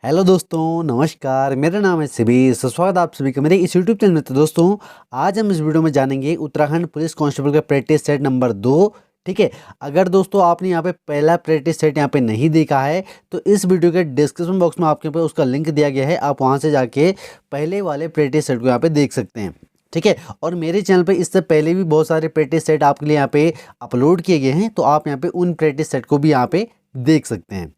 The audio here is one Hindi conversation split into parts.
हेलो दोस्तों, नमस्कार। मेरा नाम है शिवी। स्वागत आप सभी का मेरे इस यूट्यूब चैनल में। तो दोस्तों, आज हम इस वीडियो में जानेंगे उत्तराखंड पुलिस कांस्टेबल का प्रैक्टिस सेट नंबर 2। ठीक है। अगर दोस्तों आपने यहाँ पे पहला प्रैक्टिस सेट यहाँ पे नहीं देखा है तो इस वीडियो के डिस्क्रिप्शन बॉक्स में आपके पे उसका लिंक दिया गया है। आप वहाँ से जाके पहले वाले प्रैक्टिस सेट को यहाँ पे देख सकते हैं। ठीक है। और मेरे चैनल पे इससे पहले भी बहुत सारे प्रैक्टिस सेट आपके लिए यहाँ पे अपलोड किए गए हैं, तो आप यहाँ पे उन प्रैक्टिस सेट को भी यहाँ पे देख सकते हैं।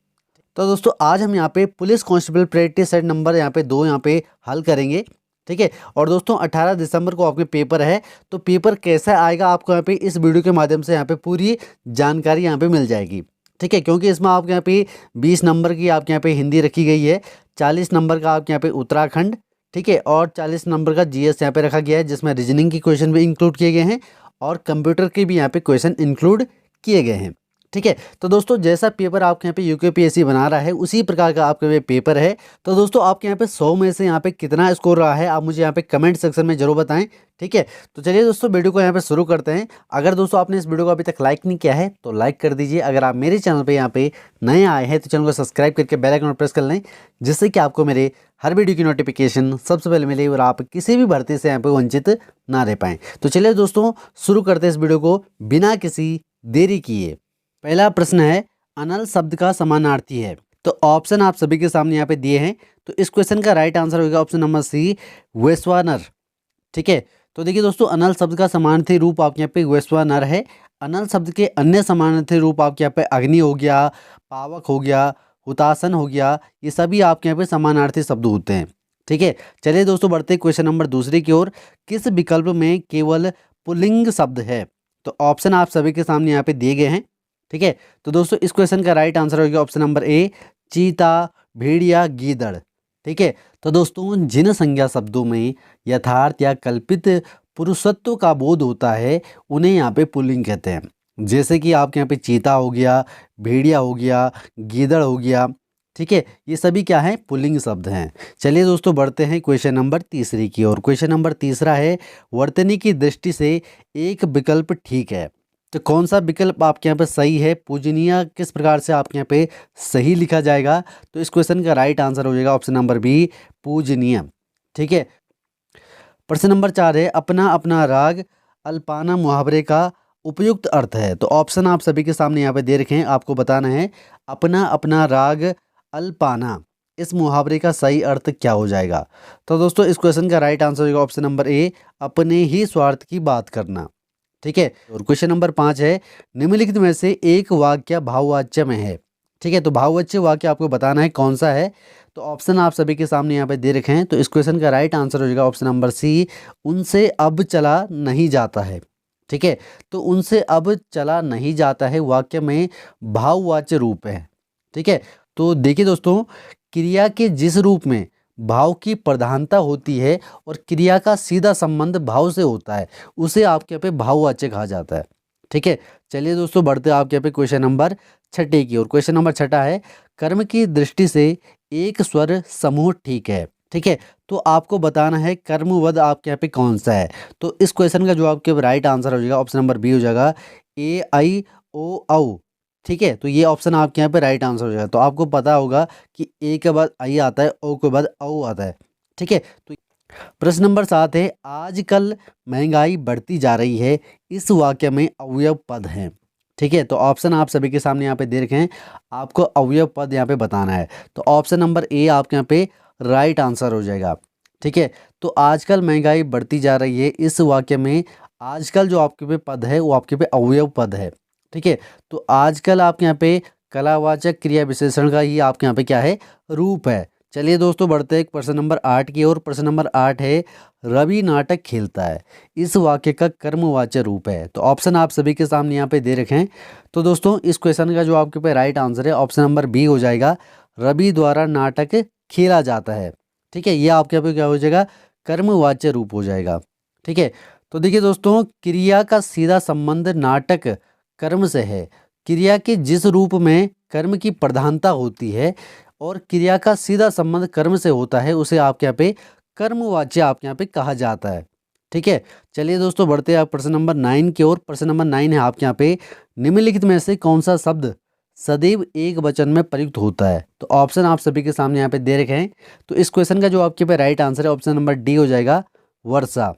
तो दोस्तों, आज हम यहाँ पे police constable practice set number यहाँ पे 2 यहाँ पे हल करेंगे। ठीक है। और दोस्तों, 18 दिसंबर को आपके पेपर है, तो पेपर कैसा आएगा आपको यहाँ पे इस वीडियो के माध्यम से यहाँ पे पूरी जानकारी यहाँ पे मिल जाएगी। ठीक है। क्योंकि इसमें आपके यहाँ पे 20 नंबर की आपके यहाँ पे हिंदी रखी गई है, 40 नंबर का आपके यहाँ पे उत्तराखंड, ठीक है, और 40 नंबर का जीएस यहाँ पे रखा गया है, जिसमें रीजनिंग के क्वेश्चन भी इंक्लूड किए गए हैं और कंप्यूटर के भी यहाँ पे क्वेश्चन इंक्लूड किए गए हैं। ठीक है। तो दोस्तों, जैसा पेपर आपके यहाँ पे यूकेपीएससी बना रहा है उसी प्रकार का आपके ये पेपर है। तो दोस्तों, आपके यहाँ पे 100 में से यहाँ पे कितना स्कोर रहा है आप मुझे यहाँ पे कमेंट सेक्शन में जरूर बताएं। ठीक है। तो चलिए दोस्तों, वीडियो को यहाँ पे शुरू करते हैं। अगर दोस्तों आपने इस वीडियो को अभी तक लाइक नहीं किया है तो लाइक कर दीजिए। अगर आप मेरे चैनल पर यहाँ पे नए आए हैं तो चैनल को सब्सक्राइब करके बेल आइकन प्रेस कर लें, जिससे कि आपको मेरे हर वीडियो की नोटिफिकेशन सबसे पहले मिले और आप किसी भी भर्ती से यहाँ पे वंचित ना रह पाएँ। तो चलिए दोस्तों, शुरू करते हैं इस वीडियो को बिना किसी देरी किए। पहला प्रश्न है, अनल शब्द का समानार्थी है। तो ऑप्शन आप सभी के सामने यहाँ पे दिए हैं। तो इस क्वेश्चन का राइट आंसर होगा ऑप्शन नंबर सी, वैश्वानर। ठीक है। तो देखिए दोस्तों, अनल शब्द का समानार्थी रूप आपके यहाँ पे वैश्वानर है। अनल शब्द के अन्य समानार्थी रूप आपके यहाँ पे अग्नि हो गया, पावक हो गया, हुतासन हो गया, ये सभी आपके यहाँ पे समानार्थी शब्द होते हैं। ठीक है। चलिए दोस्तों, बढ़ते क्वेश्चन नंबर दूसरे की ओर। किस विकल्प में केवल पुल्लिंग शब्द है? तो ऑप्शन आप सभी के सामने यहाँ पे दिए गए हैं। ठीक है। तो दोस्तों, इस क्वेश्चन का राइट आंसर होगा ऑप्शन नंबर ए, चीता, भेड़िया, गीदड़। ठीक है। तो दोस्तों, जिन संज्ञा शब्दों में यथार्थ या कल्पित पुरुषत्व का बोध होता है उन्हें यहाँ पे पुल्लिंग कहते हैं। जैसे कि आपके यहाँ पे चीता हो गया, भेड़िया हो गया, गीदड़ हो गया। ठीक है। ये सभी क्या है? पुल्लिंग शब्द हैं। चलिए दोस्तों, बढ़ते हैं क्वेश्चन नंबर तीसरी की ओर। क्वेश्चन नंबर तीसरा है, वर्तनी की दृष्टि से एक विकल्प ठीक है। तो कौन सा विकल्प आपके यहाँ पे सही है? पूजनीय किस प्रकार से आपके यहाँ पे सही लिखा जाएगा? तो इस क्वेश्चन का राइट आंसर हो जाएगा ऑप्शन नंबर बी, पूजनीय। ठीक है। प्रश्न नंबर 4 है, अपना अपना राग अल्पाना मुहावरे का उपयुक्त अर्थ है। तो ऑप्शन आप सभी के सामने यहाँ पे दे रखे हैं, आपको बताना है अपना अपना राग अल्पाना, इस मुहावरे का सही अर्थ क्या हो जाएगा? तो दोस्तों, इस क्वेश्चन का राइट आंसर होगा ऑप्शन नंबर ए, अपने ही स्वार्थ की बात करना। ठीक है। और क्वेश्चन नंबर 5 है, निम्नलिखित में से एक वाक्य भाववाच्य में है। ठीक है। तो भाववाच्य वाक्य आपको बताना है कौन सा है। तो ऑप्शन आप सभी के सामने यहाँ पे दे रखे हैं। तो इस क्वेश्चन का राइट आंसर हो जाएगा ऑप्शन नंबर सी, उनसे अब चला नहीं जाता है। ठीक है। तो उनसे अब चला नहीं जाता है वाक्य में भाववाच्य रूप है। ठीक है। तो देखिए दोस्तों, क्रिया के जिस रूप में भाव की प्रधानता होती है और क्रिया का सीधा संबंध भाव से होता है उसे आपके यहाँ पे भाववाच्य कहा जाता है। ठीक है। चलिए दोस्तों, बढ़ते हैं आपके यहाँ पे क्वेश्चन नंबर 6 की ओर। क्वेश्चन नंबर 6 है, कर्म की दृष्टि से एक स्वर समूह ठीक है। ठीक है। तो आपको बताना है कर्मवद आपके यहाँ पे कौन सा है। तो इस क्वेश्चन का जो आपके राइट आंसर हो जाएगा ऑप्शन नंबर बी हो जाएगा, ए आई ओ औ। ठीक है। तो ये ऑप्शन आपके यहाँ पे राइट आंसर हो जाएगा। तो आपको पता होगा कि ए के बाद आई आता है, ओ के बाद औ आता है। ठीक है। तो प्रश्न नंबर 7 है, आजकल महंगाई बढ़ती जा रही है, इस वाक्य में अवयव पद हैं। ठीक है। तो ऑप्शन आप सभी के सामने यहाँ पे दे रखे हैं, आपको अवयव पद यहाँ पे बताना है। तो ऑप्शन नंबर ए आपके यहाँ पे राइट आंसर हो जाएगा। ठीक है। तो आजकल महंगाई बढ़ती जा रही है, इस वाक्य में आजकल जो आपके पे पद है वो आपके पे अवयव पद है। ठीक है। तो आजकल आपके यहाँ पे कलावाचक क्रिया विशेषण का ही आपके यहाँ पे क्या है? रूप है। चलिए दोस्तों, बढ़ते हैं प्रश्न नंबर 8 की ओर। प्रश्न नंबर 8 है, रवि नाटक खेलता है, इस वाक्य का कर्मवाच्य रूप है। तो ऑप्शन आप सभी के सामने यहाँ पे दे रखे हैं। तो दोस्तों, इस क्वेश्चन का जो आपके पे राइट आंसर है ऑप्शन नंबर बी हो जाएगा, रवि द्वारा नाटक खेला जाता है। ठीक है। ये आपके यहाँ पे क्या हो जाएगा? कर्मवाच्य रूप हो जाएगा। ठीक है। तो देखिए दोस्तों, क्रिया का सीधा संबंध नाटक कर्म से है। क्रिया के जिस रूप में कर्म की प्रधानता होती है और क्रिया का सीधा संबंध कर्म से होता है उसे आपके यहाँ पे कर्मवाच्य आपके यहाँ पे कहा जाता है। ठीक है। चलिए दोस्तों, बढ़ते हैं आप प्रश्न नंबर 9 की ओर। प्रश्न नंबर 9 है आपके यहाँ पे, निम्नलिखित में से कौन सा शब्द सदैव एक वचन में प्रयुक्त होता है। तो ऑप्शन आप सभी के सामने यहाँ पे दे रखे हैं। तो इस क्वेश्चन का जो आपके पे राइट आंसर है ऑप्शन नंबर डी हो जाएगा, वर्षा।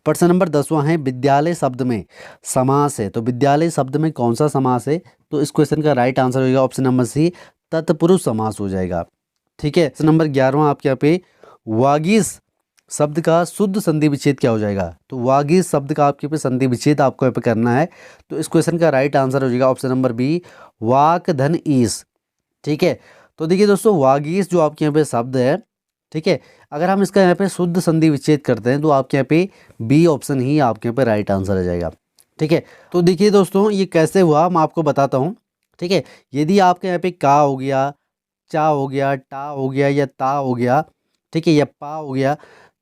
प्रश्न नंबर 10वां है, विद्यालय शब्द में समास है। तो विद्यालय शब्द में कौन सा समास है? तो इस क्वेश्चन का राइट आंसर होगा ऑप्शन नंबर सी, तत्पुरुष समास हो जाएगा। ठीक है। प्रश्न नंबर 11वां आपके यहाँ पे, वागीश शब्द का शुद्ध संधि विच्छेद क्या हो जाएगा? तो वागीश शब्द का आपके पे संधि विच्छेद आपको यहाँ पे करना है। तो इस क्वेश्चन का राइट आंसर हो जाएगा ऑप्शन नंबर बी, वाक धन ईश। ठीक है। तो देखिए दोस्तों, वागीश जो आपके यहाँ पे शब्द है, ठीक है, अगर हम इसका यहाँ पे शुद्ध संधि विच्छेद करते हैं तो आपके यहाँ पे बी ऑप्शन ही आपके यहाँ पे राइट आंसर आ जाएगा। ठीक है। तो देखिए दोस्तों, ये कैसे हुआ मैं आपको बताता हूँ। ठीक है। यदि आपके यहाँ पे का हो गया, चा हो गया, टा हो गया या ता हो गया, ठीक है, या पा हो गया,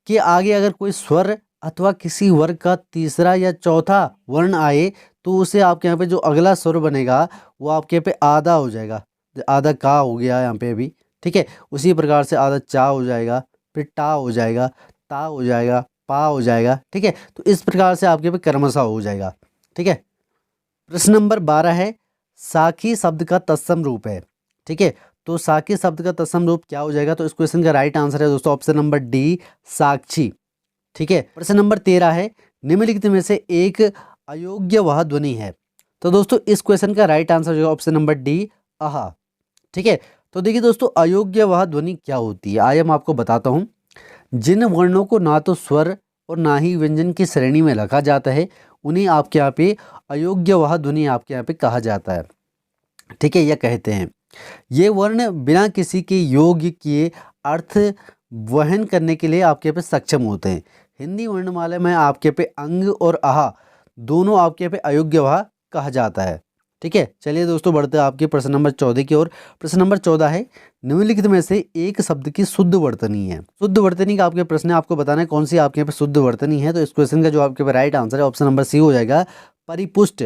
कि आगे अगर कोई स्वर अथवा किसी वर्ग का तीसरा या चौथा वर्ण आए तो उसे आपके यहाँ पे जो अगला स्वर बनेगा वो आपके यहाँ पे आधा हो जाएगा। आधा का हो गया यहाँ पे अभी। ठीक है। उसी प्रकार से आधा चा हो जाएगा, फिर टा हो जाएगा, ता हो जाएगा, पा हो जाएगा। ठीक है। तो इस प्रकार से आपके पे क्रमशः हो जाएगा। ठीक है। प्रश्न नंबर 12 है, साखी शब्द का तत्सम रूप है। ठीक है। तो साखी शब्द का तत्सम रूप क्या हो जाएगा? तो इस क्वेश्चन का राइट आंसर है दोस्तों ऑप्शन नंबर डी, साक्षी। ठीक है। प्रश्न नंबर 13 है, निम्नलिखित में से एक अयोग्य वह ध्वनि है। तो दोस्तों इस क्वेश्चन का राइट आंसर होगा ऑप्शन नंबर डी, आहा। ठीक है। तो देखिए दोस्तों, अयोग्य वह ध्वनि क्या होती है, आइए मैं आपको बताता हूँ। जिन वर्णों को ना तो स्वर और ना ही व्यंजन की श्रेणी में रखा जाता है उन्हें आपके यहाँ पे अयोग्य वह ध्वनि आपके यहाँ पे कहा जाता है। ठीक है, यह कहते हैं ये वर्ण बिना किसी के योग्य किए अर्थ वहन करने के लिए आपके पे सक्षम होते हैं। हिंदी वर्णमाला में आपके पे अंग और आहा दोनों आपके पे अयोग्य वह कहा जाता है। ठीक है। चलिए दोस्तों, बढ़ते हैं आपके प्रश्न नंबर 14 की ओर। प्रश्न नंबर 14 है, निम्नलिखित में से एक शब्द की शुद्ध वर्तनी है। शुद्ध वर्तनी का आपके प्रश्न है, आपको बताना है कौन सी आपके यहाँ पे शुद्ध वर्तनी है। तो इस क्वेश्चन का जो आपके पे राइट आंसर है ऑप्शन नंबर सी हो जाएगा, परिपुष्ट।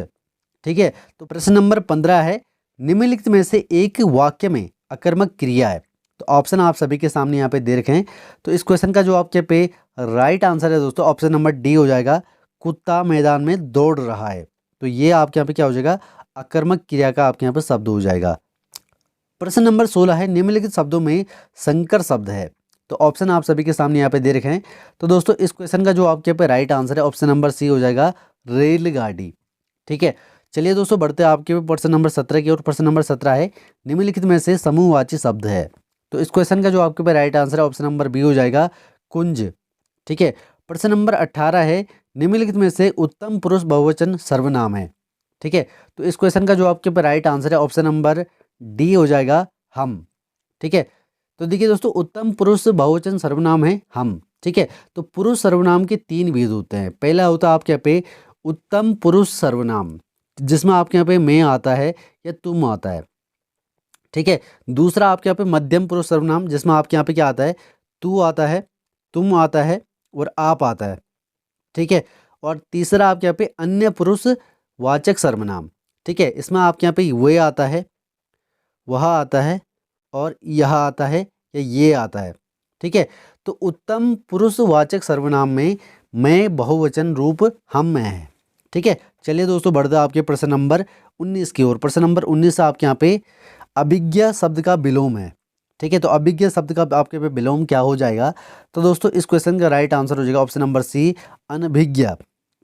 ठीक है। तो प्रश्न नंबर 15 है, निम्नलिखित में से एक वाक्य में अकर्मक क्रिया है। तो ऑप्शन आप सभी के सामने यहाँ पे दे रखे हैं। तो इस क्वेश्चन का जो आपके पे राइट आंसर है दोस्तों ऑप्शन नंबर डी हो जाएगा, कुत्ता मैदान में दौड़ रहा है। तो ये आपके यहाँ पे क्या हो जाएगा, अकर्मक क्रिया का आपके यहाँ पे शब्द हो जाएगा। प्रश्न नंबर 16 है, निम्नलिखित शब्दों में संकर शब्द है। तो ऑप्शन आप सभी के सामने यहाँ पे दे रखे हैं। तो दोस्तों इस क्वेश्चन का जो आपके पे राइट आंसर है ऑप्शन नंबर सी हो जाएगा, रेलगाड़ी। ठीक है। चलिए दोस्तों, बढ़ते हैं आपके प्रश्न नंबर 17 की ओर। प्रश्न नंबर 17 है, निम्नलिखित में से समूहवाची शब्द है। तो इस क्वेश्चन का जो आपके पे राइट आंसर है ऑप्शन नंबर बी हो जाएगा, कुंज। ठीक है। प्रश्न नंबर 18 है, निम्नलिखित में से उत्तम पुरुष बहुवचन सर्वनाम है। ठीक है। तो इस क्वेश्चन का जो आपके पे राइट आंसर है ऑप्शन नंबर डी हो जाएगा, हम। ठीक है। तो देखिए दोस्तों, उत्तम पुरुष बहुवचन सर्वनाम है हम। ठीक है। तो पुरुष सर्वनाम के 3 भेद होते हैं। पहला होता है आपके यहाँ पे उत्तम पुरुष सर्वनाम, जिसमें आपके यहाँ पे मैं आता है या तुम आता है। ठीक है। दूसरा आपके यहाँ पे मध्यम पुरुष सर्वनाम, जिसमें आपके यहाँ पे क्या आता है, तू आता है, तुम आता है और आप आता है। ठीक है। और तीसरा आपके यहाँ पे अन्य पुरुष वाचक सर्वनाम। ठीक है। इसमें आपके यहाँ पे वे आता है, वह आता है और यह आता है या ये आता है। ठीक है। तो उत्तम पुरुष वाचक सर्वनाम में मैं बहुवचन रूप हम में है। ठीक है। चलिए दोस्तों, बढ़ते आपके प्रश्न नंबर 19 की ओर। प्रश्न नंबर 19 आपके यहाँ पे अभिज्ञा शब्द का विलोम है। ठीक है। तो अभिज्ञा शब्द का आपके पे विलोम क्या हो जाएगा? तो दोस्तों इस क्वेश्चन का राइट आंसर हो जाएगा ऑप्शन नंबर सी, अनभिज्ञा।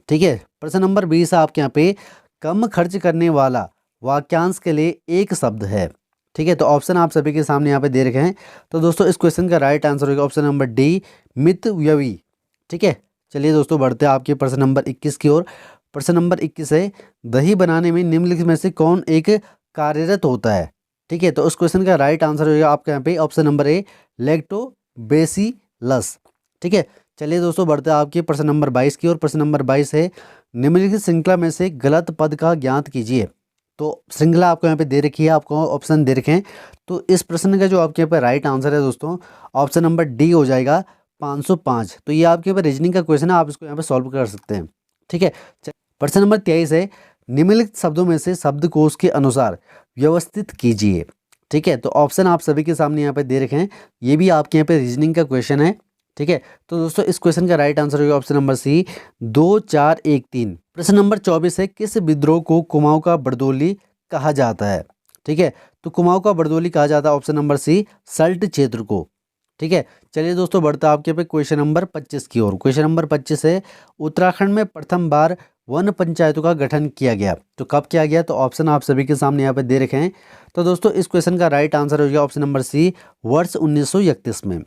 ठीक है। प्रश्न नंबर 20 आपके यहाँ पे कम खर्च करने वाला वाक्यांश के लिए एक शब्द है। ठीक है। तो ऑप्शन आप सभी के सामने यहाँ पे दे रखे हैं। तो दोस्तों इस क्वेश्चन का राइट आंसर होगा ऑप्शन नंबर डी, मितव्ययी। ठीक है। चलिए दोस्तों, बढ़ते हैं आपके प्रश्न नंबर 21 की ओर। प्रश्न नंबर 21 है, दही बनाने में निम्नलिखित में से कौन एक कार्यरत होता है? ठीक है। तो उस क्वेश्चन का राइट आंसर होगा आपके यहाँ पे ऑप्शन नंबर ए, लैक्टोबैसिलस। ठीक है। चलिए दोस्तों, बढ़ते हैं आपके प्रश्न नंबर 22 की ओर। प्रश्न नंबर 22 है, निम्नलिखित श्रृंखला में से गलत पद का ज्ञात कीजिए। तो श्रृंखला आपको यहाँ पे दे रखी है, आपको ऑप्शन दे रखे हैं। तो इस प्रश्न का जो आपके यहाँ पे राइट आंसर है दोस्तों ऑप्शन नंबर डी हो जाएगा, 505। तो ये आपके यहाँ पे रीजनिंग का क्वेश्चन है, आप इसको यहाँ पे सॉल्व कर सकते हैं। ठीक है। प्रश्न नंबर 23 है, निम्नलिखित शब्दों में से शब्दकोश के अनुसार व्यवस्थित कीजिए। ठीक है। तो ऑप्शन आप सभी के सामने यहाँ पे दे रखे हैं, ये भी आपके यहाँ पे रीजनिंग का क्वेश्चन है। ठीक है। तो दोस्तों इस क्वेश्चन का राइट आंसर होगा ऑप्शन नंबर सी, 2 4 1 3। प्रश्न नंबर 24 है, किस विद्रोह को कुमाऊं का बरदोली कहा जाता है? ठीक है। तो कुमाऊं का बरदोली कहा जाता है ऑप्शन नंबर सी सल्ट क्षेत्र को। ठीक है। चलिए दोस्तों बढ़ते हैं आपके पे क्वेश्चन नंबर 25 की ओर। क्वेश्चन नंबर 25 है उत्तराखंड में प्रथम बार वन पंचायतों का गठन किया गया, तो कब किया गया? तो ऑप्शन आप सभी के सामने यहाँ पे दे रखे हैं। तो दोस्तों इस क्वेश्चन का राइट आंसर हो गया ऑप्शन नंबर सी वर्ष 1931 में।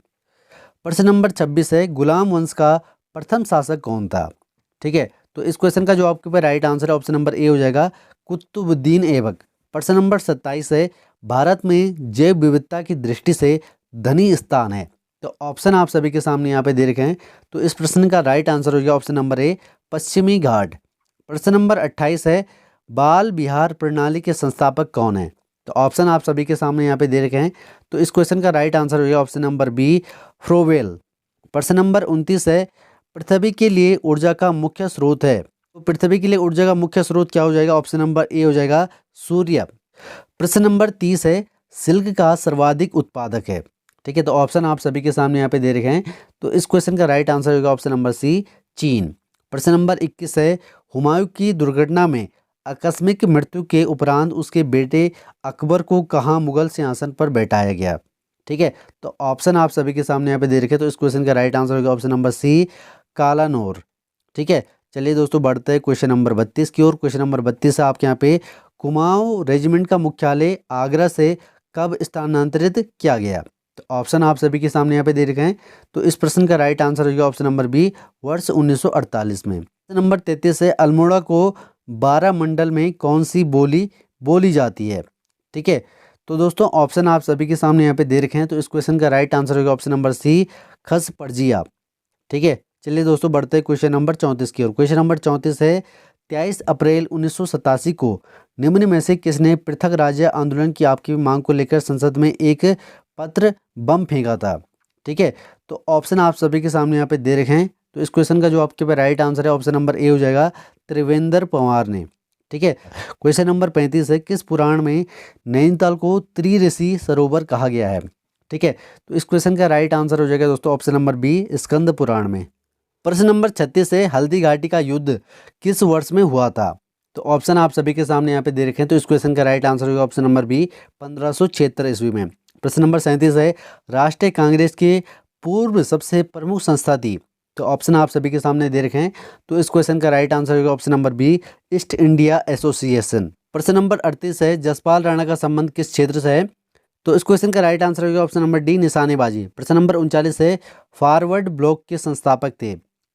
प्रश्न नंबर 26 है गुलाम वंश का प्रथम शासक कौन था? ठीक है। तो इस क्वेश्चन का जो आपके ऊपर राइट आंसर है ऑप्शन नंबर ए हो जाएगा कुतुबुद्दीन ऐबक। प्रश्न नंबर 27 है भारत में जैव विविधता की दृष्टि से धनी स्थान है, तो ऑप्शन आप सभी के सामने यहाँ पे दे रखे हैं। तो इस प्रश्न का राइट आंसर हो गया ऑप्शन नंबर ए पश्चिमी घाट। प्रश्न नंबर 28 है बाल बिहार प्रणाली के संस्थापक कौन है? तो ऑप्शन आप सभी के सामने यहाँ पे दे रखे हैं। तो इस क्वेश्चन का राइट आंसर हो गया ऑप्शन नंबर बी फ्रोवेल। प्रश्न नंबर 29 है पृथ्वी के लिए ऊर्जा का मुख्य स्रोत है, तो पृथ्वी के लिए ऊर्जा का मुख्य स्रोत क्या हो जाएगा? ऑप्शन नंबर ए हो जाएगा सूर्य। प्रश्न नंबर 30 है सिल्क का सर्वाधिक उत्पादक है। ठीक है। तो ऑप्शन आप सभी के सामने यहाँ पे दे रखे हैं। तो इस क्वेश्चन का राइट आंसर होगा ऑप्शन नंबर सी चीन। प्रश्न नंबर 21 है हुमायूं की दुर्घटना में आकस्मिक मृत्यु के उपरांत उसके बेटे अकबर को कहाँ मुगल सिंहासन पर बैठाया गया? ठीक है। तो ऑप्शन आप सभी के सामने यहाँ पे दे रखे हैं। तो इस क्वेश्चन का राइट आंसर होगा ऑप्शन नंबर सी कालानौर। ठीक है। चलिए दोस्तों बढ़ते हैं क्वेश्चन नंबर 32 की ओर। क्वेश्चन नंबर 32 है आपके यहाँ पे कुमाऊं रेजिमेंट का मुख्यालय आगरा से कब स्थानांतरित किया गया? तो ऑप्शन आप सभी के सामने यहाँ पे दे रखे हैं। तो इस प्रश्न का राइट आंसर होगा ऑप्शन नंबर बी वर्ष 1948 में। नंबर 33 है अल्मोड़ा को 12 मंडल में कौन सी बोली बोली जाती है? ठीक है। तो दोस्तों ऑप्शन आप सभी के सामने यहाँ पे दे रखे हैं। तो इस क्वेश्चन का राइट आंसर होगा ऑप्शन नंबर सी खस परजिया। ठीक है। चलिए दोस्तों बढ़ते हैं क्वेश्चन नंबर 34 की ओर। क्वेश्चन नंबर 34 है 23 अप्रैल 1987 को निम्न में से किसने पृथक राज्य आंदोलन की आपकी मांग को लेकर संसद में एक पत्र बम फेंका था? ठीक है। तो ऑप्शन आप सभी के सामने यहाँ पे दे रखे हैं। तो इस क्वेश्चन का जो आपके पास राइट आंसर है ऑप्शन नंबर ए हो जाएगा त्रिवेंद्र पंवार ने। ठीक है। क्वेश्चन नंबर 35 है किस पुराण में नैनीताल को त्रिऋषि सरोवर कहा गया है? ठीक है। तो इस क्वेश्चन का राइट आंसर हो जाएगा दोस्तों option number B Skanda Purana में। प्रश्न नंबर 36 है हल्दी घाटी का युद्ध किस वर्ष में हुआ था? तो ऑप्शन आप सभी के सामने यहाँ पे दे रखे हैं। तो इस क्वेश्चन का राइट आंसर होगा ऑप्शन नंबर बी 1576 ईस्वी में। प्रश्न नंबर 37 है राष्ट्रीय कांग्रेस के पूर्व सबसे प्रमुख संस्था थी? तो ऑप्शन आप सभी के सामने दे रखे हैं। तो इस क्वेश्चन का राइट आंसर होगा option number B East India Association. प्रश्न नंबर 38 है जसपाल राणा का संबंध किस क्षेत्र से है? तो इस क्वेश्चन का राइट आंसर होगा ऑप्शन नंबर डी निशानेबाजी। प्रश्न नंबर 39 है फॉरवर्ड ब्लॉक के संस्थापक थे?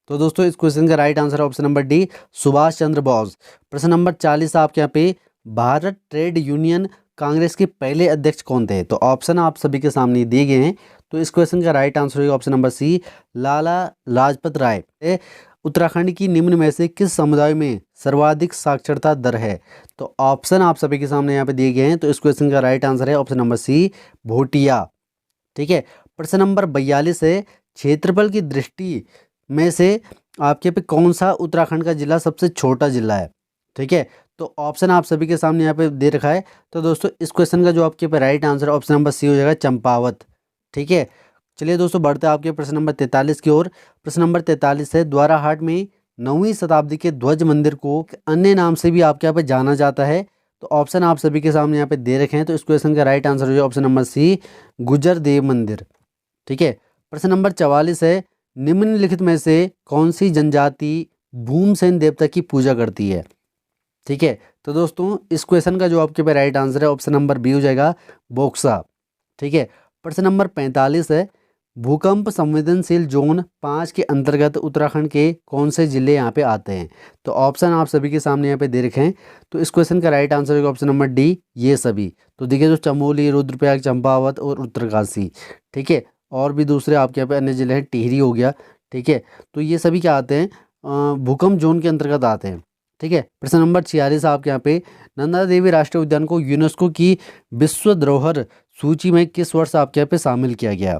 तो दोस्तों इस क्वेश्चन का राइट आंसर है option number D Subhash Chandra Bose. प्रश्न नंबर 40 आपके यहाँ पे भारत ट्रेड यूनियन कांग्रेस के पहले अध्यक्ष कौन थे? तो ऑप्शन आप सभी के सामने दिए गए हैं। तो इस क्वेश्चन का राइट आंसर होगा ऑप्शन नंबर सी लाला लाजपत राय। उत्तराखंड की निम्न में से किस समुदाय में सर्वाधिक साक्षरता दर है? तो ऑप्शन आप सभी के सामने यहाँ पे दिए गए हैं। तो इस क्वेश्चन का राइट आंसर है ऑप्शन नंबर सी भोटिया। ठीक है। प्रश्न नंबर 42 है क्षेत्रफल की दृष्टि में से आपके पे कौन सा उत्तराखंड का जिला सबसे छोटा जिला है? ठीक है। तो ऑप्शन आप सभी के सामने यहाँ पे दे रखा है। तो दोस्तों इस क्वेश्चन का जो आपके पे राइट आंसर है ऑप्शन नंबर सी हो जाएगा चंपावत। ठीक है। चलिए दोस्तों बढ़ते हैं आपके प्रश्न नंबर 43 की ओर। प्रश्न नंबर 43 है द्वाराहाट में 9वीं शताब्दी के ध्वज मंदिर को अन्य नाम से भी आपके यहाँ पे जाना जाता है? तो ऑप्शन आप सभी के सामने यहाँ पे दे रखे हैं। तो इस क्वेश्चन का राइट आंसर हो जाएगा ऑप्शन नंबर सी गुजर देव मंदिर। ठीक है। प्रश्न नंबर 44 है निम्नलिखित में से कौन सी जनजाति भूमसेन देवता की पूजा करती है? ठीक है। तो दोस्तों इस क्वेश्चन का जो आपके पास राइट आंसर है ऑप्शन नंबर बी हो जाएगा बोक्सा। ठीक है। प्रश्न नंबर 45 है भूकंप संवेदनशील जोन 5 के अंतर्गत उत्तराखंड के कौन से जिले यहाँ पे आते हैं? तो ऑप्शन आप सभी के सामने यहाँ पे दे रखे हैं। तो इस क्वेश्चन का राइट आंसर होगा ऑप्शन नंबर डी ये सभी। तो देखिए जो चमोली रुद्रप्रयाग चंपावत और उत्तरकाशी। ठीक है। और भी दूसरे आपके यहाँ पे अन्य जिले हैं टिहरी हो गया। ठीक है। तो ये सभी क्या आते हैं भूकंप जोन के अंतर्गत आते हैं। ठीक है। प्रश्न नंबर 46 आपके यहाँ पे नंदा देवी राष्ट्रीय उद्यान को यूनेस्को की विश्व धरोहर सूची में किस वर्ष आपके यहाँ पे शामिल किया गया?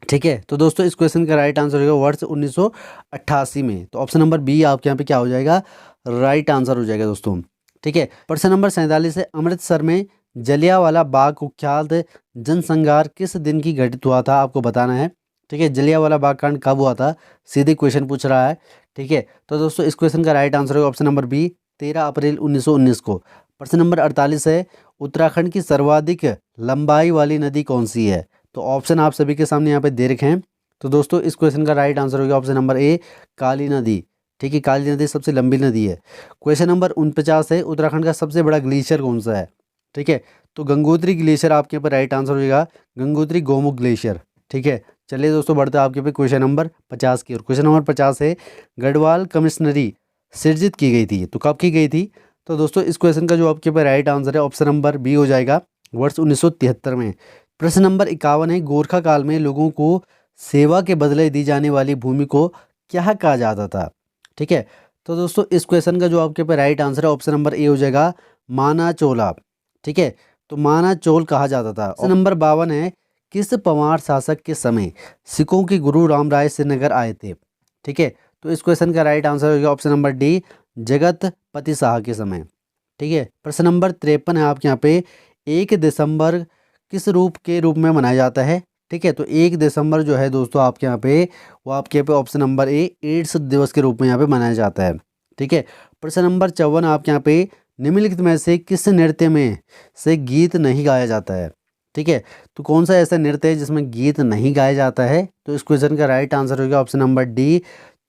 ठीक है। तो दोस्तों इस क्वेश्चन का राइट आंसर होगा वर्ष 1988 में। तो ऑप्शन नंबर बी आपके यहाँ पे क्या हो जाएगा राइट आंसर हो जाएगा दोस्तों। ठीक है। प्रश्न नंबर 47 है अमृतसर में जलियांवाला बाग कुख्यात जनसंहार किस दिन की घटित हुआ था? आपको बताना है। ठीक है। जलियांवाला बाग कांड कब हुआ था? सीधे क्वेश्चन पूछ रहा है। ठीक है। तो दोस्तों इस क्वेश्चन का राइट आंसर होगा ऑप्शन नंबर बी 13 अप्रैल 1919 को। प्रश्न नंबर 48 है, उत्तराखंड की सर्वाधिक लंबाई वाली नदी कौन सी है? तो ऑप्शन आप सभी के सामने यहाँ पे दे रखे हैं। तो दोस्तों इस क्वेश्चन का राइट आंसर होगा ऑप्शन नंबर ए, काली नदी। ठीक है, काली नदी सबसे लंबी नदी है। क्वेश्चन नंबर 49 है, उत्तराखंड का सबसे बड़ा ग्लेशियर कौन सा है? ठीक है, तो गंगोत्री ग्लेशियर आपके यहाँ पर राइट आंसर हो जाएगा, गंगोत्री गोमुख ग्लेशियर। ठीक है, चलिए दोस्तों बढ़ते हैं आपके पे क्वेश्चन नंबर 50 की ओर। क्वेश्चन नंबर 50 है, गढ़वाल कमिश्नरी सृजित की गई थी, तो कब की गई थी? तो दोस्तों इस क्वेश्चन का जो आपके पास राइट आंसर है ऑप्शन नंबर बी हो जाएगा, वर्ष 1973 में। प्रश्न नंबर 51 है, गोरखा काल में लोगों को सेवा के बदले दी जाने वाली भूमि को क्या कहा जाता था? ठीक है, तो दोस्तों इस क्वेश्चन का जो आपके पास राइट आंसर है ऑप्शन नंबर ए हो जाएगा, माना चोला। ठीक है, तो माना चोल कहा जाता था। ऑप्शन नंबर 52 है, किस पंवार शासक के समय सिखों के गुरु राम राय श्रीनगर आए थे? ठीक है, तो इस क्वेश्चन का राइट आंसर होगा ऑप्शन नंबर डी, जगत पति शाह के समय। ठीक है, प्रश्न नंबर 53 है आपके यहाँ पे, 1 दिसंबर किस रूप में मनाया जाता है? ठीक है, तो 1 दिसंबर जो है दोस्तों आपके यहाँ पे वो आपके यहाँ पे ऑप्शन नंबर ए, एड्स दिवस के रूप में यहाँ पे मनाया जाता है। ठीक है, प्रश्न नंबर 54 आपके यहाँ पे, निम्नलिखित में से किस नृत्य में से गीत नहीं गाया जाता है? ठीक है, तो कौन सा ऐसा नृत्य है जिसमें गीत नहीं गाया जाता है? तो इस क्वेश्चन का राइट आंसर होगा ऑप्शन नंबर डी,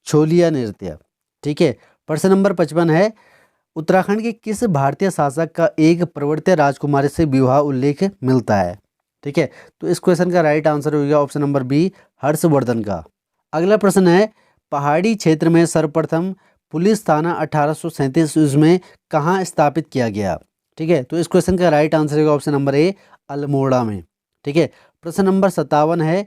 छोलिया नृत्य। ठीक है, प्रश्न नंबर 55 है, उत्तराखंड के किस भारतीय शासक का एक प्रवर्तनीय राजकुमारी से विवाह उल्लेख मिलता है? ठीक है, तो इस क्वेश्चन का राइट आंसर होगा ऑप्शन नंबर बी, हर्षवर्धन का। अगला प्रश्न है, पहाड़ी क्षेत्र में सर्वप्रथम पुलिस थाना 1837 ईस्वी में कहाँ स्थापित किया गया? ठीक है, तो इस क्वेश्चन का राइट आंसर होगा ऑप्शन नंबर ए, अल्मोड़ा में। ठीक है, प्रश्न नंबर 57 है,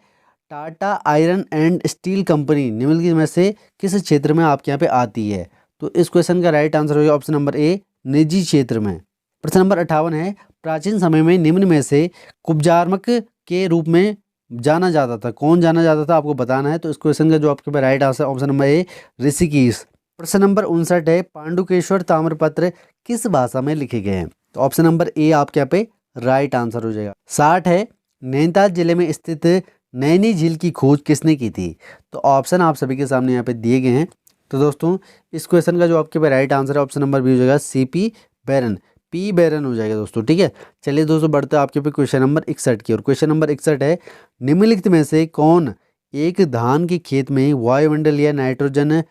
Tata iron and steel company निम्नलिखित में से किस क्षेत्र में आपके यहाँ पे आती है? तो इस क्वेश्चन का राइट आंसर होगा ऑप्शन नंबर ए, निजी क्षेत्र में। प्रश्न नंबर 58 है, प्राचीन समय में निम्न में से कुब्जार्मक के रूप में जाना जाता था, कौन जाना जाता था आपको बताना है। तो इस क्वेश्चन का जो आपके पास right answer option number A, Rishikesh. प्रश्न नंबर 59 है, पांडुकेश्वर ताम्रपत्र किस भाषा में लिखे गए हैं? तो ऑप्शन नंबर ए आपके यहाँ पे राइट आंसर हो जाएगा। 60 है, नैनीताल जिले में स्थित नैनी झील की खोज किसने की थी? तो ऑप्शन आप सभी के सामने यहाँ पे दिए गए हैं। तो दोस्तों इस क्वेश्चन का जो आपके पास राइट आंसर है ऑप्शन नंबर बी हो जाएगा, सीपी बैरन, पी बैरन हो जाएगा दोस्तों। ठीक है, चलिए दोस्तों बढ़ते हैं आपके पे क्वेश्चन नंबर 61 की। और क्वेश्चन नंबर 61 है, निम्नलिखित में से कौन एक धान के खेत में वायुमंडल या नाइट्रोजन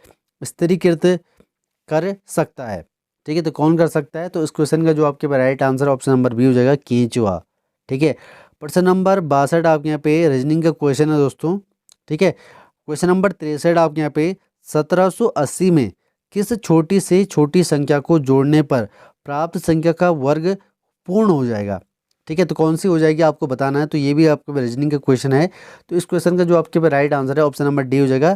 स्थिरीकृत कर सकता है? ठीक है, तो कौन कर सकता है? तो इस क्वेश्चन का जो आपके पास right answer option number B हो जाएगा, केंचुआ। ठीक है, प्रश्न नंबर 62 आपके यहाँ पे रीजनिंग का क्वेश्चन है दोस्तों। ठीक है, क्वेश्चन नंबर 63 आपके यहाँ पे, 1780 में किस छोटी से छोटी संख्या को जोड़ने पर प्राप्त संख्या का वर्ग पूर्ण हो जाएगा? ठीक है, तो कौन सी हो जाएगी आपको बताना है। तो ये भी आपके रीजनिंग का क्वेश्चन है। तो इस क्वेश्चन का जो आपके पास राइट आंसर है ऑप्शन नंबर डी हो जाएगा,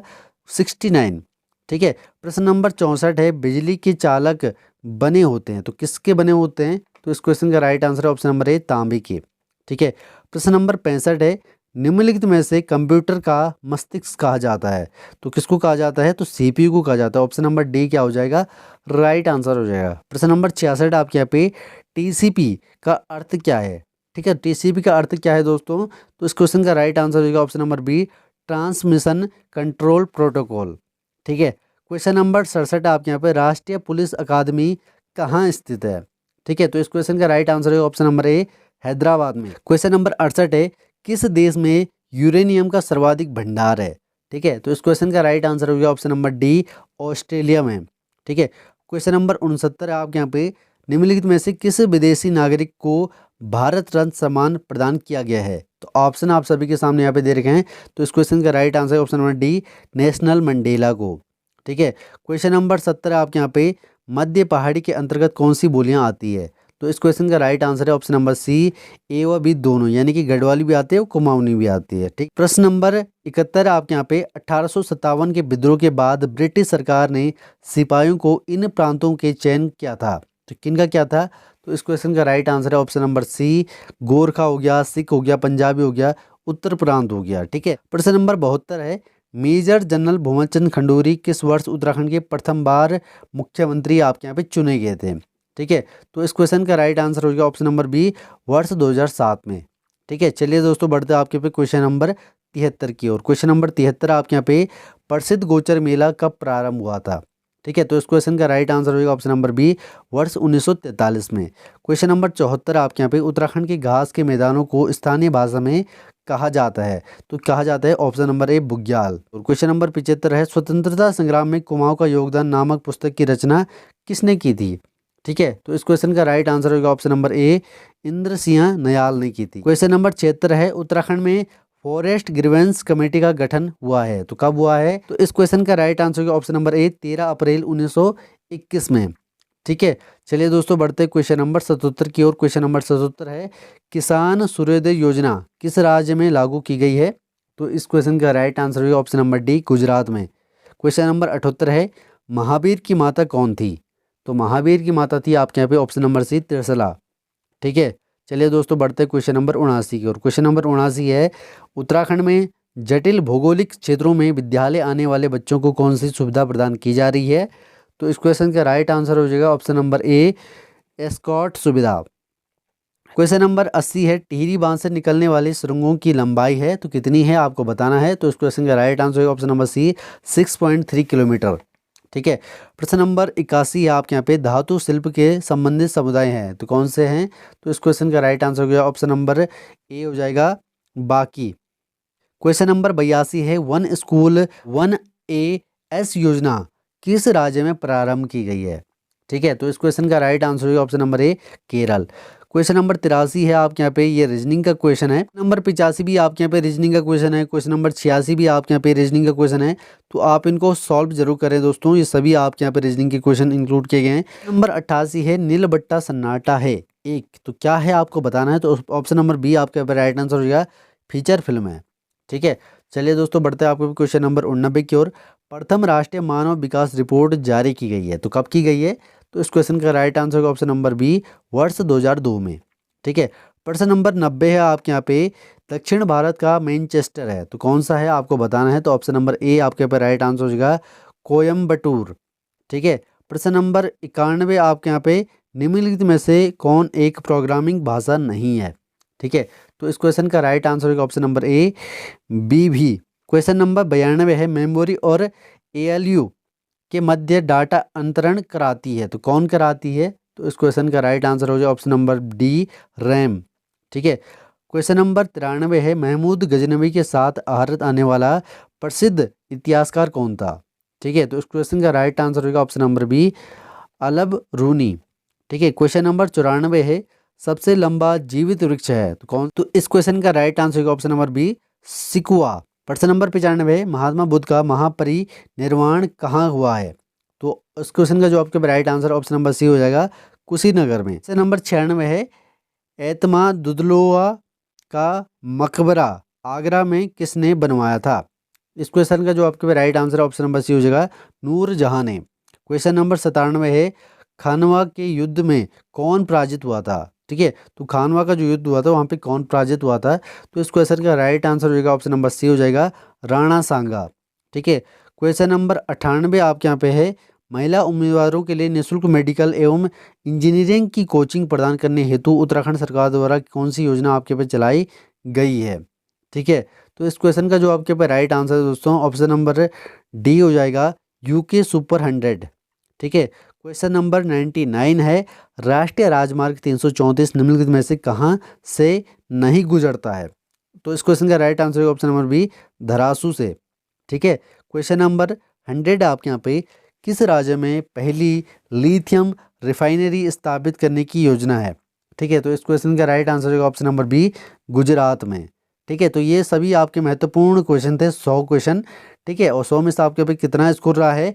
69। ठीक है, प्रश्न नंबर 64 है, बिजली के चालक बने होते हैं, तो किसके बने होते हैं? तो इस क्वेश्चन का राइट आंसर है ऑप्शन नंबर ए, तांबे के। ठीक है, प्रश्न नंबर 65 है, निम्नलिखित में से कंप्यूटर का मस्तिष्क कहा जाता है? तो किसको कहा जाता है? तो सीपीयू को कहा जाता है। ऑप्शन नंबर डी क्या हो जाएगा, राइट आंसर हो जाएगा। प्रश्न नंबर 66 आपके यहाँ पे, टीसीपी का अर्थ क्या है? ठीक है, टीसीपी का अर्थ क्या है दोस्तों? तो इस क्वेश्चन का राइट आंसर होगा option number B, transmission control protocol. ठीक है, क्वेश्चन नंबर 67 आपके यहाँ पे, राष्ट्रीय पुलिस अकादमी कहाँ स्थित है? ठीक है, तो इस क्वेश्चन का राइट आंसर है ऑप्शन नंबर ए, हैदराबाद में। क्वेश्चन नंबर 68 है, किस देश में यूरेनियम का सर्वाधिक भंडार है? ठीक है, तो इस क्वेश्चन का राइट आंसर होगा ऑप्शन नंबर डी, ऑस्ट्रेलिया में। ठीक है, क्वेश्चन नंबर 69 है आपके यहाँ पे, निम्नलिखित में से किस विदेशी नागरिक को भारत रत्न सम्मान प्रदान किया गया है? तो ऑप्शन आप सभी के सामने यहाँ पे दे रखे हैं। तो इस क्वेश्चन का राइट आंसर है option number D, national Mandela को। ठीक है, क्वेश्चन नंबर 70 आपके यहाँ पे, मध्य पहाड़ी के अंतर्गत कौन सी बोलियां आती है? तो इस क्वेश्चन का राइट आंसर है ऑप्शन नंबर सी, ए व बी दोनों, यानी कि गढ़वाली भी आती है और कुमाऊनी भी आती है। ठीक, प्रश्न नंबर 71 आपके यहाँ पे, 1857 के विद्रोह के बाद ब्रिटिश सरकार ने सिपाहियों को इन प्रांतों के चयन किया था, तो किनका क्या था? तो इस क्वेश्चन का राइट आंसर है ऑप्शन नंबर सी, गोरखा हो गया, सिख हो गया, पंजाबी हो गया, उत्तर प्रांत हो गया। ठीक है, प्रश्न नंबर 72 है, मेजर जनरल भूमन चंद खंडूरी किस वर्ष उत्तराखंड के प्रथम बार मुख्यमंत्री आपके यहाँ पे चुने गए थे? ठीक है, तो इस क्वेश्चन का राइट आंसर हो गया ऑप्शन नंबर बी, वर्ष 2007 में। ठीक है, चलिए दोस्तों बढ़ते हैं आपके पे क्वेश्चन नंबर 73 की ओर। क्वेश्चन नंबर 73 आपके यहाँ पे, प्रसिद्ध गोचर मेला कब प्रारंभ हुआ था? ठीक है, तो इस क्वेश्चन का राइट आंसर होगा ऑप्शन नंबर बी, वर्ष 1943 में। क्वेश्चन नंबर 74 आपके यहाँ पे, उत्तराखंड के घास के मैदानों को स्थानीय भाषा में कहा जाता है, तो कहा जाता है ऑप्शन नंबर ए, बुग्याल। और क्वेश्चन नंबर 75 है, स्वतंत्रता संग्राम में कुमाऊं का योगदान नामक पुस्तक की रचना किसने की थी? ठीक है, तो इस क्वेश्चन का राइट आंसर होगा ऑप्शन नंबर ए, इंद्र सिंह नयाल ने की थी। क्वेश्चन नंबर 76 है, उत्तराखंड में फॉरेस्ट ग्रीवेंस कमेटी का गठन हुआ है, तो कब हुआ है? तो इस क्वेश्चन का राइट आंसर होगा ऑप्शन नंबर ए, 13 अप्रैल 1921 में। ठीक है, चलिए दोस्तों बढ़ते हैं क्वेश्चन नंबर 77 की ओर। क्वेश्चन नंबर 77 है, किसान सूर्योदय योजना किस राज्य में लागू की गई है? तो इस क्वेश्चन का राइट आंसर होगा ऑप्शन नंबर डी, गुजरात में। क्वेश्चन नंबर 78 है, महावीर की माता कौन थी? तो महावीर की माता थी आपके यहाँ पे ऑप्शन नंबर सी, त्रिशला। ठीक है, चलिए दोस्तों बढ़ते हैं क्वेश्चन नंबर 79 की ओर। क्वेश्चन नंबर 79 है, उत्तराखंड में जटिल भौगोलिक क्षेत्रों में विद्यालय आने वाले बच्चों को कौन सी सुविधा प्रदान की जा रही है? तो इस क्वेश्चन का राइट आंसर हो जाएगा ऑप्शन नंबर ए, एस्कॉर्ट सुविधा। क्वेश्चन नंबर 80 है, टिहरी बांध से निकलने वाली सुरंगों की लंबाई है तो कितनी है आपको बताना है। तो इस क्वेश्चन का राइट आंसर होगा ऑप्शन नंबर सी, 6.3 किलोमीटर। ठीक है, प्रश्न नंबर 81 है आपके यहाँ पे, धातु शिल्प के संबंधित समुदाय हैं तो कौन से हैं? तो इस क्वेश्चन का राइट आंसर हो गया ऑप्शन नंबर ए हो जाएगा, बाकी। क्वेश्चन नंबर 82 है, वन स्कूल 1AS योजना किस राज्य में प्रारंभ की गई है? ठीक है, तो इस क्वेश्चन का राइट आंसर होगा ऑप्शन नंबर ए, केरल। क्वेश्चन नंबर 83 है आपके यहाँ पे, ये रीजनिंग का क्वेश्चन है। नंबर 85 भी आपके यहाँ पे रीजनिंग का क्वेश्चन है। क्वेश्चन नंबर 86 भी आपके यहाँ पे रीजनिंग का क्वेश्चन है, तो आप इनको सॉल्व जरूर करें दोस्तों, ये सभी आपके यहाँ पे रीजनिंग के क्वेश्चन इंक्लूड किए गए हैं। नंबर 88 है, नीलबट्टा सन्नाटा है एक, तो क्या है आपको बताना है। तो ऑप्शन नंबर बी आपके यहाँ पे राइट आंसर हो जाएगा, फीचर फिल्म है। ठीक है, चलिए दोस्तों बढ़ते हैं आपको क्वेश्चन नंबर 89 की ओर। प्रथम राष्ट्रीय मानव विकास रिपोर्ट जारी की गई है, तो कब की गई है? तो इस क्वेश्चन का राइट आंसर होगा ऑप्शन नंबर बी, वर्ष 2002 में। ठीक है, प्रश्न नंबर 90 है आपके यहाँ पे, दक्षिण भारत का मैनचेस्टर है तो कौन सा है आपको बताना है। तो ऑप्शन नंबर ए आपके यहाँ पे राइट आंसर हो जाएगा, कोयम्बटूर। ठीक है, प्रश्न नंबर 91 आपके यहाँ पे, निम्नलिखित में से कौन एक प्रोग्रामिंग भाषा नहीं है? ठीक है, तो इस क्वेश्चन का राइट आंसर होगा ऑप्शन नंबर ए, बी भी। क्वेश्चन नंबर 92 है, मेमोरी और ALU के मध्य डाटा अंतरण कराती है तो कौन कराती है? तो इस क्वेश्चन का राइट आंसर हो जाए ऑप्शन नंबर डी, रैम। ठीक है, क्वेश्चन नंबर 93 है, महमूद गजनवी के साथ भारत आने वाला प्रसिद्ध इतिहासकार कौन था? ठीक है, तो इस क्वेश्चन का राइट आंसर होगा ऑप्शन नंबर बी, अलब रूनी। ठीक है, क्वेश्चन नंबर 94 है, सबसे लंबा जीवित वृक्ष है तो कौन? तो इस क्वेश्चन का राइट आंसर होगा ऑप्शन नंबर बी, सिकुआ। प्रश्न नंबर 95 है, महात्मा बुद्ध का महापरिनिर्वाण कहाँ हुआ है? तो इस क्वेश्चन का जो आपके right answer option number C हो जाएगा, कुशीनगर में। क्वेश्चन नंबर 96 है, एतमादुद्दौला का मकबरा आगरा में किसने बनवाया था? इस क्वेश्चन का जो आपके right answer option number C हो जाएगा, नूरजहां ने। क्वेश्चन नंबर 97 है, खानवा के युद्ध में कौन पराजित हुआ था? ठीक है, तो खानवा का जो युद्ध हुआ था वहाँ पे कौन पराजित हुआ था? तो इस क्वेश्चन का राइट आंसर हो जाएगा ऑप्शन नंबर सी हो जाएगा, राणा सांगा। ठीक है, क्वेश्चन नंबर 98 आपके यहाँ पे है, महिला उम्मीदवारों के लिए निःशुल्क मेडिकल एवं इंजीनियरिंग की कोचिंग प्रदान करने हेतु उत्तराखंड सरकार द्वारा कौन सी योजना आपके पे चलाई गई है? ठीक है, तो इस क्वेश्चन का जो आपके पे राइट आंसर है दोस्तों ऑप्शन नंबर डी हो जाएगा, UK सुपर 100। ठीक है, क्वेश्चन नंबर 99 है, राष्ट्रीय राजमार्ग 334 निम्नलिखित में से कहाँ से नहीं गुजरता है? तो इस क्वेश्चन का राइट आंसर है ऑप्शन नंबर बी, धरासू से। ठीक है, क्वेश्चन नंबर 100 आपके यहाँ पे, किस राज्य में पहली लिथियम रिफाइनरी स्थापित करने की योजना है? ठीक है, तो इस क्वेश्चन का राइट आंसर होगा ऑप्शन नंबर बी, गुजरात में। ठीक है, तो ये सभी आपके महत्वपूर्ण क्वेश्चन थे, 100 क्वेश्चन। ठीक है, और 100 में से आपके पे कितना स्कोर रहा है?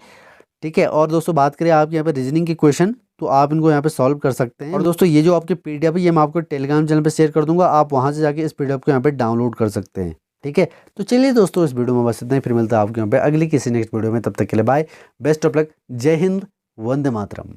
ठीक है, और दोस्तों बात करें आपके यहाँ पे रीजनिंग के क्वेश्चन, तो आप इनको यहाँ पे सॉल्व कर सकते हैं। और दोस्तों ये जो आपके PDF है ये मैं आपको टेलीग्राम चैनल पे शेयर कर दूंगा, आप वहाँ से जाके इस PDF को यहाँ पे डाउनलोड कर सकते हैं। ठीक है, तो चलिए दोस्तों इस वीडियो में बस इतना ही, फिर मिलता है आपके यहाँ पे अगली किसी नेक्स्ट वीडियो में, तब तक के लिए बाय, बेस्ट ऑफ लक, जय हिंद, वंदे मातरम।